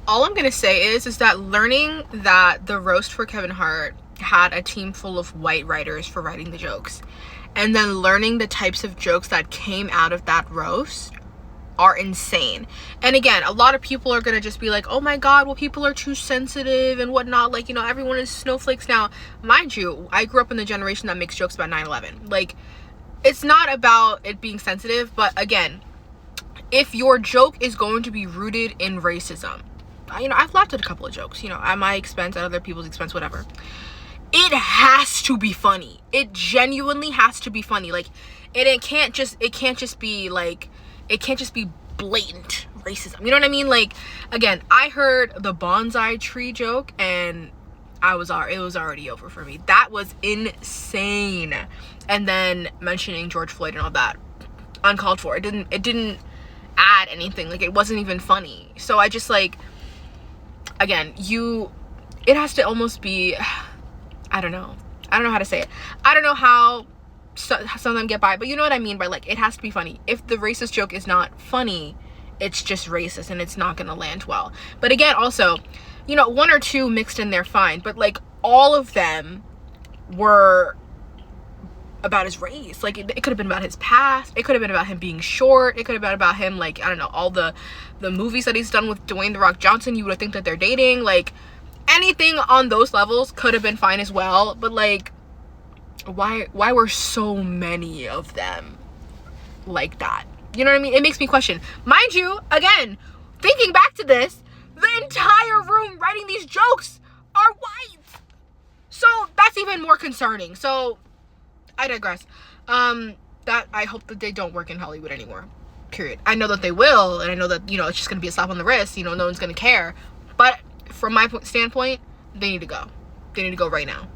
All I'm gonna say is that learning that the roast for Kevin Hart had a team full of white writers for writing the jokes, and then learning the types of jokes that came out of that roast are insane. And again, a lot of people are gonna just be like, oh my god, well, people are too sensitive and whatnot, like, you know, everyone is snowflakes now. Mind you, I grew up in the generation that makes jokes about 9/11. Like, it's not about it being sensitive, but again, if your joke is going to be rooted in racism, you know, I've laughed at a couple of jokes, you know, at my expense, at other people's expense, whatever. It has to be funny. It genuinely has to be funny. Like, it can't just be like, it can't just be blatant racism. You know what I mean? Like, again, I heard the bonsai tree joke and it was already over for me. That was insane. And then mentioning George Floyd and all that, uncalled for. It didn't add anything. Like, it wasn't even funny. So I just, like, again, it has to almost be, I don't know how to say it. I don't know how some of them get by, but you know what I mean by, like, it has to be funny. If the racist joke is not funny, it's just racist and it's not gonna land well. But again, also, you know, one or two mixed in there, fine, but like all of them were about his race. Like, it could have been about his past, it could have been about him being short, it could have been about him, like, I don't know, all the movies that he's done with Dwayne "The Rock" Johnson. You would think that they're dating. Like, anything on those levels could have been fine as well. But like, why were so many of them like that? You know what I mean? It makes me question. Mind you, again, thinking back to this, the entire room writing these jokes are white, so that's even more concerning. So I digress. That I hope that they don't work in Hollywood anymore, period. I know that they will, and I know that, you know, it's just gonna be a slap on the wrist, you know, no one's gonna care, but from my standpoint, they need to go right now.